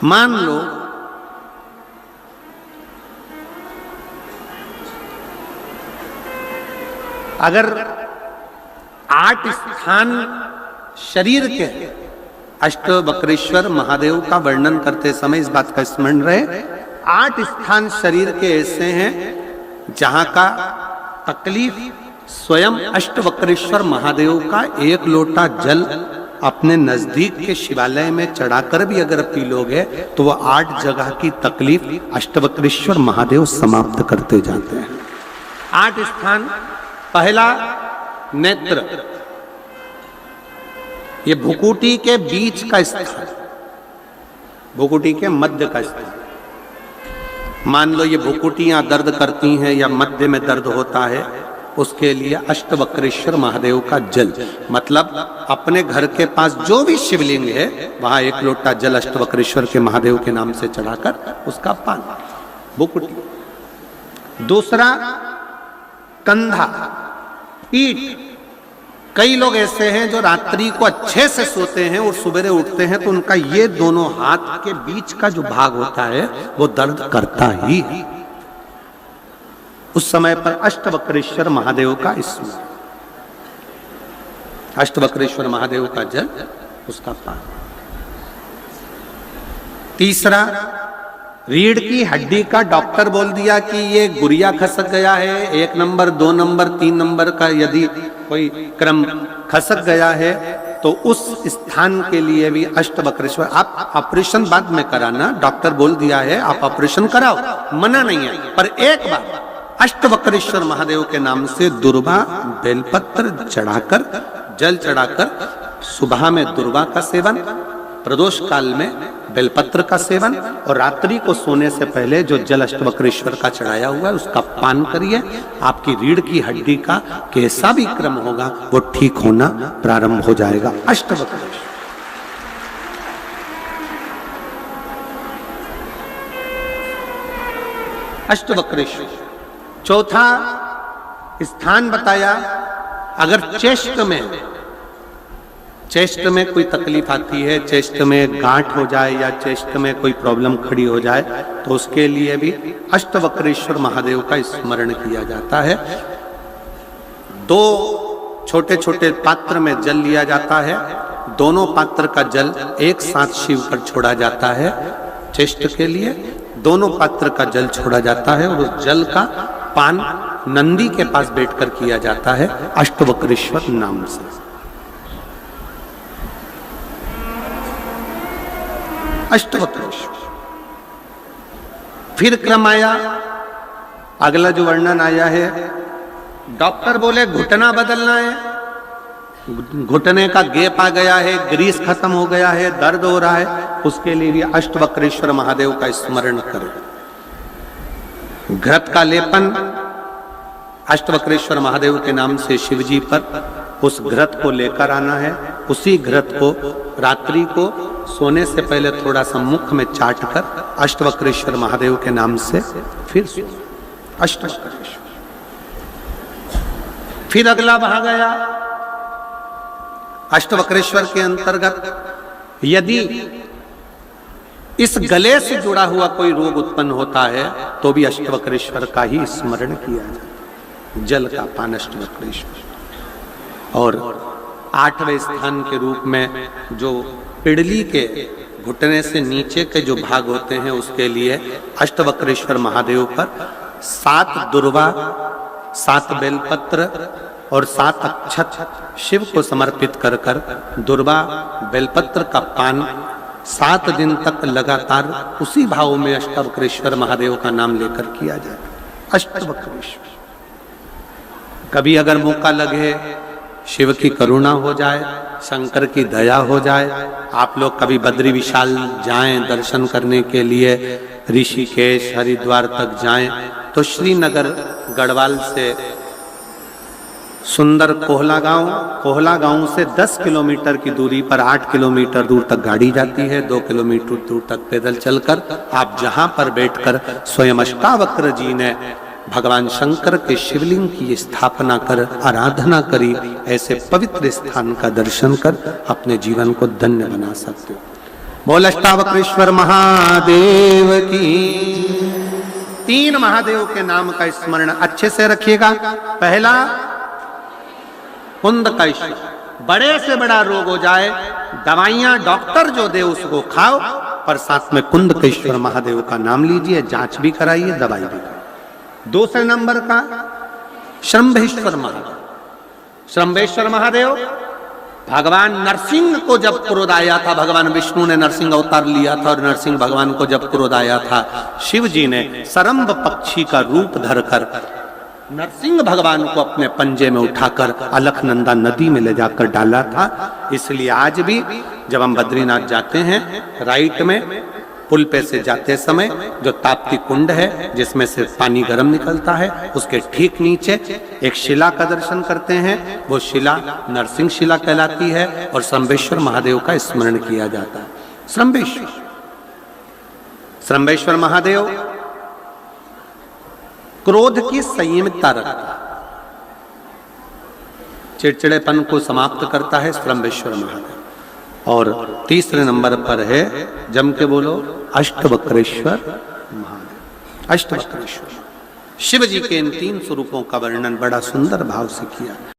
मान लो अगर 8 स्थान शरीर के अष्टवक्रेश्वर महादेव का वर्णन करते समय इस बात का स्मरण रहे, 8 स्थान शरीर के ऐसे हैं जहां का तकलीफ स्वयं अष्टवक्रेश्वर महादेव का एक लोटा जल अपने नजदीक के शिवालय में चढ़ाकर भी अगर पी लोगे तो वह 8 जगह की तकलीफ अष्टवक्रेश्वर महादेव समाप्त करते जाते हैं। 8 स्थान। पहला नेत्र, ये भुकुटी के बीच का स्थान, भुकुटी के मध्य का स्थान। मान लो ये भुकुटियां दर्द करती हैं या मध्य में दर्द होता है, उसके लिए अष्टवक्रेश्वर महादेव का जल, मतलब अपने घर के पास जो भी शिवलिंग है वहां एक लोटा जल अष्टवक्रेश्वर के महादेव के नाम से चढ़ाकर उसका पान, भुकुटी। दूसरा कंधा, पीठ। कई लोग ऐसे हैं जो रात्रि को अच्छे से सोते हैं और सुबह उठते हैं तो उनका ये दोनों हाथ के बीच का जो भाग होता है वो दर्द करता ही है। उस समय पर अष्टवक्रेश्वर महादेव का स्मरण, अष्टवक्रेश्वर महादेव का जल, उसका पान। तीसरा, रीढ़ की हड्डी का डॉक्टर बोल दिया कि ये गुरिया खसक गया है, 1 नंबर 2 नंबर 3 नंबर का यदि कोई क्रम खसक गया है तो उस स्थान के लिए भी अष्टवक्रेश्वर। आप ऑपरेशन बाद में कराना, डॉक्टर बोल दिया है आप ऑपरेशन कराओ, मना नहीं है, पर एक बार अष्टवक्रेश्वर महादेव के नाम से दुर्वा बेलपत्र चढ़ाकर, जल चढ़ाकर, सुबह में दुर्वा का सेवन, प्रदोष काल में बेलपत्र का सेवन और रात्रि को सोने से पहले जो जल अष्टवक्रेश्वर का चढ़ाया हुआ है उसका पान करिए। आपकी रीढ़ की हड्डी का कैसा भी क्रम होगा वो ठीक होना प्रारंभ हो जाएगा। अष्टवक्रेश्वर। अष्टवक्रेश्वर। चौथा स्थान बताया, अगर चेस्ट में कोई तकलीफ आती है, चेस्ट में गांठ हो जाए या चेस्ट में कोई प्रॉब्लम खड़ी हो जाए तो उसके लिए भी अष्टवक्रेश्वर महादेव का स्मरण किया जाता है। 2 छोटे छोटे पात्र में जल लिया जाता है, दोनों पात्र का जल एक साथ शिव पर छोड़ा जाता है। चेस्ट के लिए दोनों पात्र का जल छोड़ा जाता है और उस जल का पान नंदी के पास बैठकर किया जाता है अष्टवक्रेश्वर नाम से। अष्टवक्रेश्वर। फिर क्रम आया, अगला जो वर्णन आया है, डॉक्टर बोले घुटना बदलना है, घुटने का गैप आ गया है, ग्रीस खत्म हो गया है, दर्द हो रहा है, उसके लिए भी अष्टवक्रेश्वर महादेव का स्मरण करें। घृत का लेपन अष्टवक्रेश्वर महादेव के नाम से शिवजी पर उस घृत को लेकर आना है। उसी घृत को रात्रि को सोने से पहले थोड़ा सा मुख में चाट कर अष्टवक्रेश्वर महादेव के नाम से फिर अष्टवक्रेश्वर। फिर अगला भाग आया अष्टवक्रेश्वर के अंतर्गत यदि इस गले से जुड़ा हुआ कोई रोग उत्पन्न होता है तो भी अष्टवक्रेश्वर का ही स्मरण किया जाता है। जल का पान अष्टवक्रेश्वर। और 8वें स्थान के रूप में जो पिड़ली के घुटने से नीचे के जो भाग होते हैं उसके लिए अष्टवक्रेश्वर महादेव पर 7 दुर्वा, 7 बेलपत्र और 7 अक्षत शिव को समर्पित कर कर दुर्वा बेलपत्र का पान 7 दिन तक लगातार उसी भाव में अष्टवक्रेश्वर महादेव का नाम लेकर किया जाए। अष्टवक्रेश्वर। कभी अगर मौका लगे, शिव की करुणा हो जाए, शंकर की दया हो जाए, आप लोग कभी बद्री विशाल जाएं दर्शन करने के लिए, ऋषिकेश हरिद्वार तक जाएं तो श्रीनगर गढ़वाल से सुंदर कोहला गांव से 10 किलोमीटर की दूरी पर 8 किलोमीटर दूर तक गाड़ी जाती है, 2 किलोमीटर दूर तक पैदल चलकर आप जहां पर बैठकर स्वयं अष्टावक्र जी ने भगवान शंकर के शिवलिंग की स्थापना कर आराधना करी, ऐसे पवित्र स्थान का दर्शन कर अपने जीवन को धन्य बना सकते हो। बोल अष्टावक्रेश्वर महादेव की। 3 महादेव के नाम का स्मरण अच्छे से रखिएगा। पहला कुंदकेश्वर, बड़े से बड़ा रोग हो जाए, दवाइयां डॉक्टर जो दे उसको खाओ, पर साथ में कुंदकेश्वर महादेव का नाम लीजिए, जांच भी कराइए, दवाई भी कराइए। दूसरे नंबर का श्रंभेश्वर महादेव। श्रंभेश्वर महादेव भगवान नरसिंह को जब क्रोध आया था, भगवान विष्णु ने नरसिंह अवतार लिया था और नरसिंह भगवान को जब क्रोध आया था, शिव जी ने सरम्भ पक्षी का रूप धरकर नरसिंह भगवान को अपने पंजे में उठाकर अलकनंदा नदी में ले जाकर डाला था। इसलिए आज भी जब हम बद्रीनाथ जाते हैं, राइट में पुल पे से जाते समय जो ताप्ती कुंड है जिसमें से पानी गर्म निकलता है, उसके ठीक नीचे एक शिला का दर्शन करते हैं। वो शिला नरसिंह शिला कहलाती है और श्रंभेश्वर महादेव का स्मरण किया जाता है। श्रंभेश्वर महादेव क्रोध की संयमितता रखता है, चिड़चिड़ेपन को समाप्त करता है श्रंभेश्वर महादेव। और तीसरे नंबर पर है, जम के बोलो, अष्टवक्रेश्वर महादेव। अष्टवक्रेश्वर शिव जी के इन 3 स्वरूपों का वर्णन बड़ा सुंदर भाव से किया।